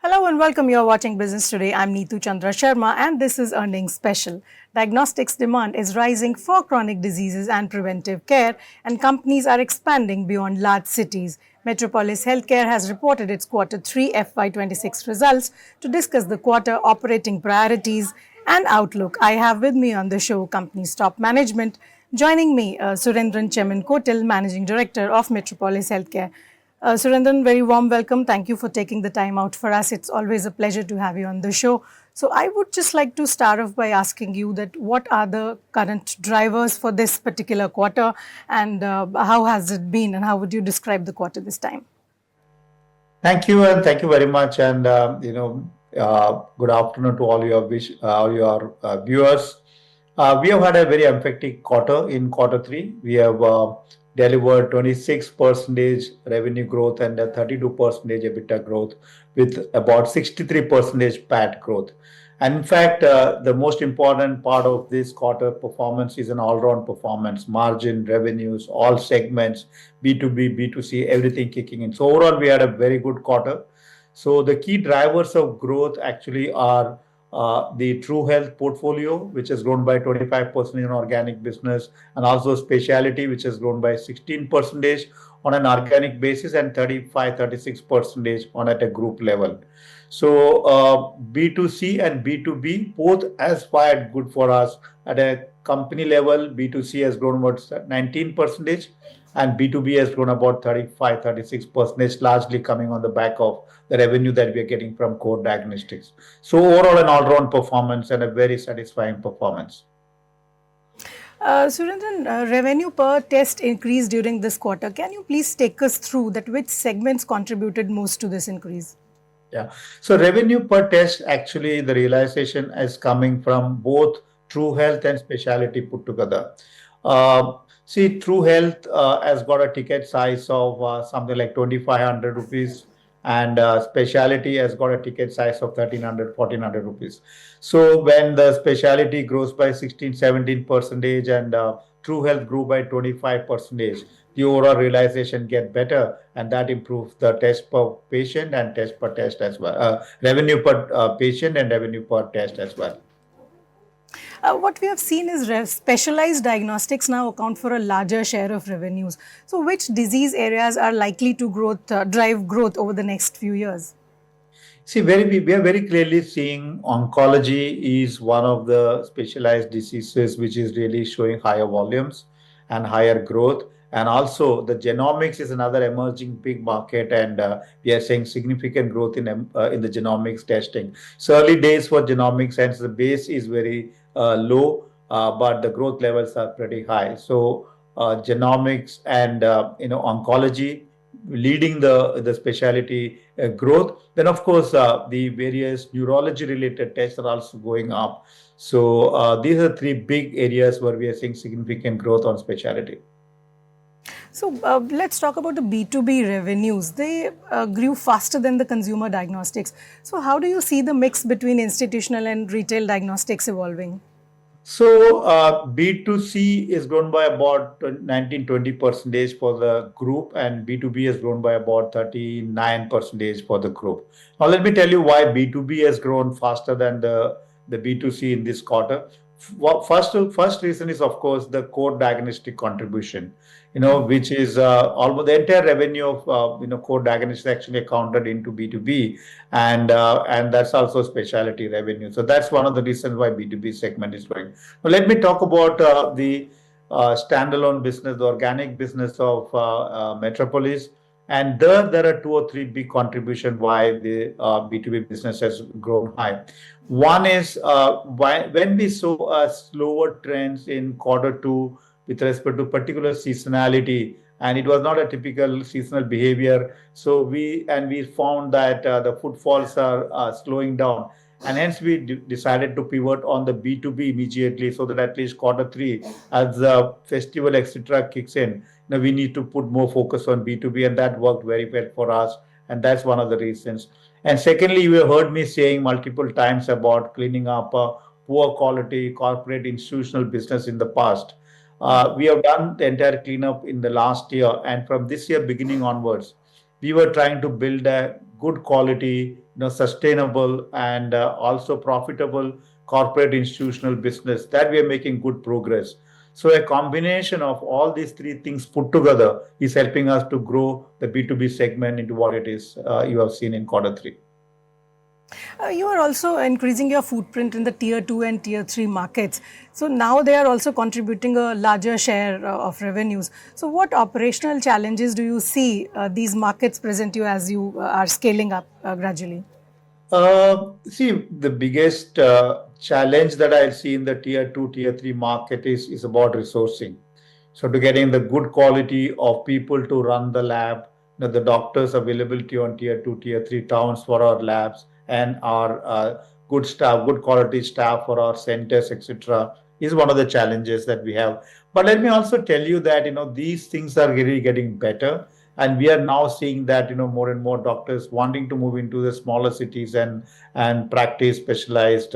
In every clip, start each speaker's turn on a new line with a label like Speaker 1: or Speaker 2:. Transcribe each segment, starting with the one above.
Speaker 1: Hello and welcome. You're watching Business Today. I'm Neetu Chandra Sharma and this is Earnings Special. Diagnostics demand is rising for chronic diseases and preventive care, and companies are expanding beyond large cities. Metropolis Healthcare has reported its Q3 FY26 results. To discuss the quarter operating priorities and outlook, I have with me on the show company's top management. Joining me, Surendran Chemmenkotil, Managing Director of Metropolis Healthcare. Surendran, very warm welcome. Thank you for taking the time out for us. It's always a pleasure to have you on the show. So I would just like to start off by asking you that what are the current drivers for this particular quarter, and how has it been, and how would you describe the quarter this time?
Speaker 2: Thank you, and thank you very much. And good afternoon to all your viewers. We have had a very emphatic quarter in Q3. We have delivered 26% revenue growth and a 32% EBITDA growth with about 63% PAT growth. And in fact, the most important part of this quarter performance is an all-round performance, margin, revenues, all segments, B2B, B2C, everything kicking in. So overall, we had a very good quarter. So the key drivers of growth actually are the True Health portfolio, which has grown by 25% in organic business, and also specialty, which has grown by 16% on an organic basis and 36% on at a group level. So B2C and B2B both has fired good for us. At a company level, B2C has grown about 19% and B2B has grown about 36%, largely coming on the back of the revenue that we are getting from core diagnostics. So overall, an all-round performance and a very satisfying performance.
Speaker 1: Surendran, revenue per test increased during this quarter. Can you please take us through that which segments contributed most to this increase?
Speaker 2: Yeah. So revenue per test, actually, the realization is coming from both True Health and specialty put together. See, True Health has got a ticket size of something like 2,500 rupees, and specialty has got a ticket size of 1,300, 1,400 rupees. So when the specialty grows by 16, 17% and True Health grew by 25%, the overall realization get better, and that improves the test per patient and test per test as well, revenue per patient and revenue per test as well.
Speaker 1: What we have seen is specialized diagnostics now account for a larger share of revenues. So which disease areas are likely to drive growth over the next few years?
Speaker 2: See, we are very clearly seeing oncology is one of the specialized diseases which is really showing higher volumes and higher growth. And also the genomics is another emerging big market, and we are seeing significant growth in the genomics testing. So early days for genomics, and the base is very low, but the growth levels are pretty high. So genomics and oncology leading the specialty growth. Then, of course, the various neurology related tests are also going up. So these are three big areas where we are seeing significant growth on specialty.
Speaker 1: So let's talk about the B2B revenues. They grew faster than the consumer diagnostics. So how do you see the mix between institutional and retail diagnostics evolving?
Speaker 2: So B2C is grown by about 19-20% for the group, and B2B has grown by about 39% for the group. Now let me tell you why B2B has grown faster than the B2C in this quarter. First reason is, of course, the core diagnostic contribution, which is almost the entire revenue of core diagnostics actually accounted into B2B, and that's also specialty revenue. So that's one of the reasons why B2B segment is growing. Now let me talk about the standalone business, the organic business of Metropolis. And there are two or three big contributions why the B2B business has grown high. One is when we saw slower trends in Q2 with respect to particular seasonality, and it was not a typical seasonal behavior. So we found that the footfalls are slowing down. And hence we decided to pivot on the B2B immediately, so that at least Q3, as the festival, etc., kicks in, we need to put more focus on B2B, and that worked very well for us. And that's one of the reasons. And secondly, you have heard me saying multiple times about cleaning up poor quality corporate institutional business in the past. We have done the entire cleanup in the last year, and from this year beginning onwards, we were trying to build a good quality sustainable and also profitable corporate institutional business, that we are making good progress. So a combination of all these three things put together is helping us to grow the B2B segment into what it is you have seen in quarter three.
Speaker 1: You are also increasing your footprint in the tier 2 and tier 3 markets. So now they are also contributing a larger share of revenues. So what operational challenges do you see these markets present you as you are scaling up gradually?
Speaker 2: See, the biggest challenge that I see in the tier two, tier three market is about resourcing. So to getting the good quality of people to run the lab, the doctors availability on tier two, tier three towns for our labs and our good staff, good quality staff for our centers, etc., is one of the challenges that we have. But let me also tell you that these things are really getting better, and we are now seeing that more and more doctors wanting to move into the smaller cities and practice specialized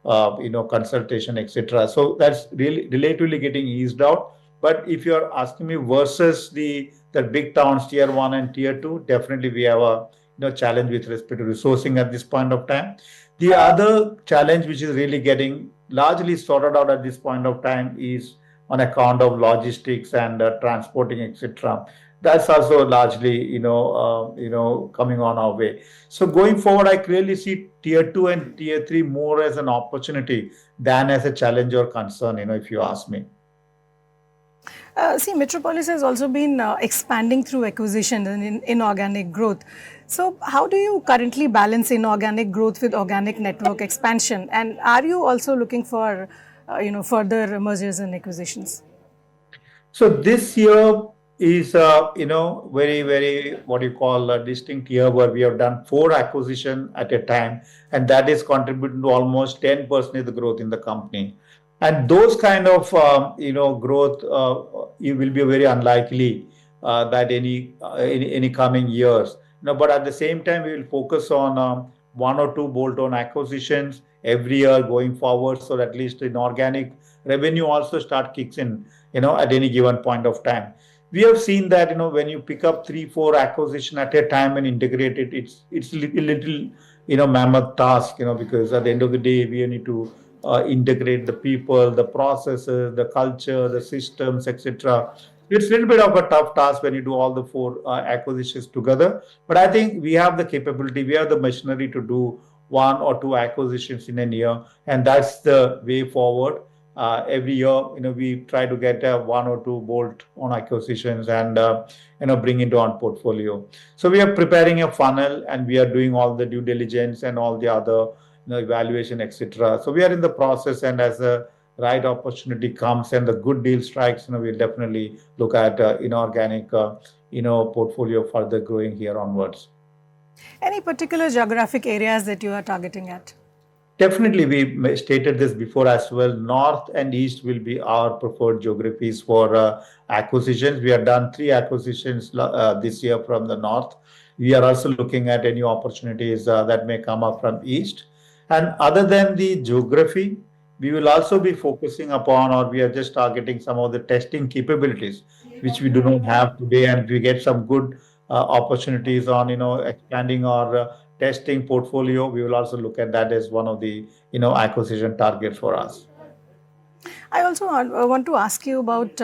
Speaker 2: consultation, etc. So that's really relatively getting eased out. But if you're asking me versus the big towns, tier one and tier two, definitely we have a challenge with respect to resourcing at this point of time. The other challenge, which is really getting largely sorted out at this point of time, is on account of logistics and transporting, etc. That's also largely coming on our way. So going forward, I clearly see tier two and tier three more as an opportunity than as a challenge or concern. If you ask me.
Speaker 1: See, Metropolis has also been expanding through acquisition and inorganic growth. So, how do you currently balance inorganic growth with organic network expansion? And are you also looking for, further mergers and acquisitions?
Speaker 2: So this year is very very what you call a distinct year where we have done four acquisition at a time, and that is contributing to almost 10% of the growth in the company. And those kind of growth it will be very unlikely that any coming years. But at the same time, we will focus on one or two bolt-on acquisitions every year going forward, so that at least inorganic revenue also start kicks in at any given point of time. We have seen that when you pick up 3 4 acquisition at a time and integrate it, it's little mammoth task, because at the end of the day we need to integrate the people, the processes, the culture, the systems, etc. It's a little bit of a tough task when you do all the four acquisitions together. But I think we have the capability, we have the machinery to do one or two acquisitions in a year, and that's the way forward. Every year, we try to get one or two bolt-on acquisitions and bring into our portfolio. So we are preparing a funnel, and we are doing all the due diligence and all the other evaluation, etc. So we are in the process, and as the right opportunity comes and the good deal strikes, we'll definitely look at inorganic portfolio further growing here onwards.
Speaker 1: Any particular geographic areas that you are targeting at?
Speaker 2: Definitely, we stated this before as well. North and East will be our preferred geographies for acquisitions. We have done 3 acquisitions this year from the North. We are also looking at any opportunities that may come up from East. And other than the geography, we will also be focusing upon, or we are just targeting some of the testing capabilities, which we do not have today, and we get some good opportunities on, expanding our testing portfolio. We will also look at that as one of the acquisition targets for us.
Speaker 1: I also want to ask you about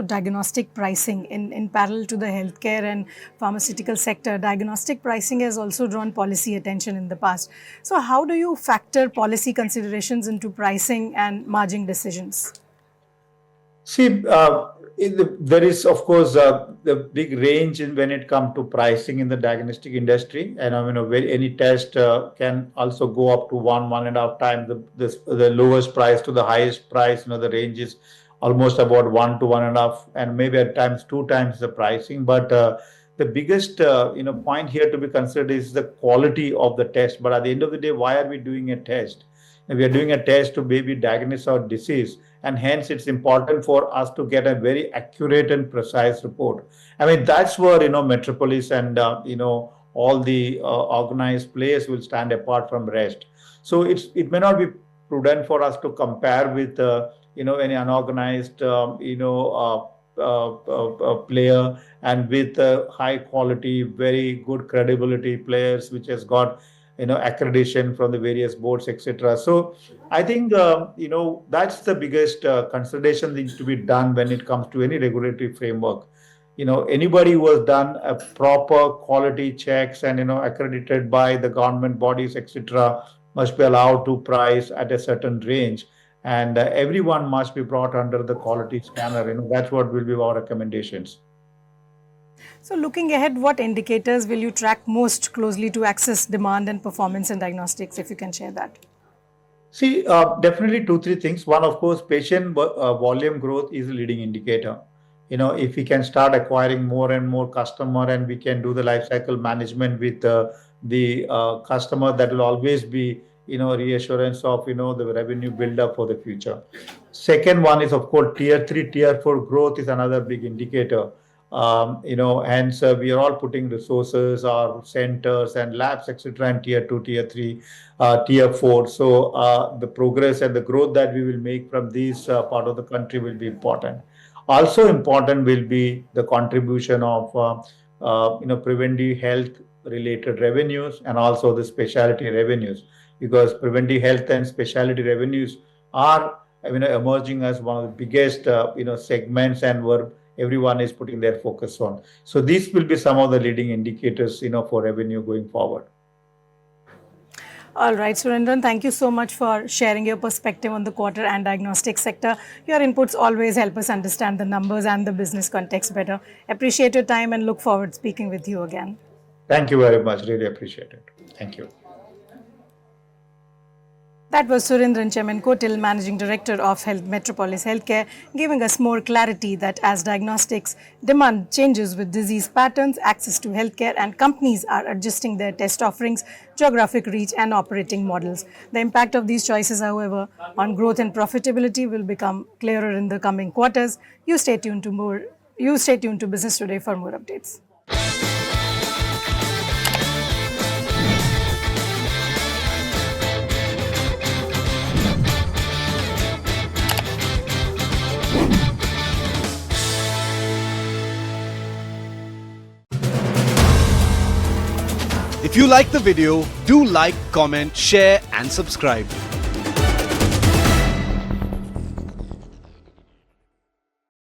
Speaker 1: diagnostic pricing in parallel to the healthcare and pharmaceutical sector. Diagnostic pricing has also drawn policy attention in the past. So, how do you factor policy considerations into pricing and margin decisions?
Speaker 2: See, there is, of course, the big range in when it comes to pricing in the diagnostic industry, and any test can also go up to 1.5 times the lowest price to the highest price. The range is almost about 1 to 1.5, and maybe at times 2 times the pricing. But the biggest point here to be considered is the quality of the test. But at the end of the day, why are we doing a test? We are doing a test to maybe diagnose our disease, and hence it's important for us to get a very accurate and precise report. That's where Metropolis and all the organized players will stand apart from rest. So it may not be prudent for us to compare with any unorganized player, and with high quality, very good credibility players which has got accreditation from the various boards, etc. So I think that's the biggest consideration that needs to be done when it comes to any regulatory framework. Anybody who has done a proper quality checks and accredited by the government bodies, etc., must be allowed to price at a certain range, and everyone must be brought under the quality scanner. That's what will be our recommendations.
Speaker 1: So looking ahead, what indicators will you track most closely to access demand and performance in diagnostics, if you can share that?
Speaker 2: See, definitely two, three things. One, of course, patient volume growth is a leading indicator. If we can start acquiring more and more customer, and we can do the life cycle management with the customer, that will always be, reassurance of, the revenue build up for the future. Second one is, of course, tier 3, tier 4 growth is another big indicator. Hence we are all putting resources, our centers and labs, etc., in tier 2, tier 3, tier 4. So the progress and the growth that we will make from this part of the country will be important. Also important will be the contribution of preventive health related revenues and also the specialty revenues, because preventive health and specialty revenues are emerging as one of the biggest segments, and where everyone is putting their focus on. So these will be some of the leading indicators for revenue going forward.
Speaker 1: All right, Surendran, thank you so much for sharing your perspective on the quarter and diagnostic sector. Your inputs always help us understand the numbers and the business context better. Appreciate your time and look forward to speaking with you again.
Speaker 2: Thank you very much. Really appreciate it. Thank you.
Speaker 1: That was Surendran Chemmenkotil, Managing Director of Metropolis Healthcare, giving us more clarity that as diagnostics demand changes with disease patterns, access to healthcare, and companies are adjusting their test offerings, geographic reach, and operating models. The impact of these choices, however, on growth and profitability will become clearer in the coming quarters. You stay tuned to Business Today for more updates.
Speaker 3: If you like the video, do like, comment, share and subscribe.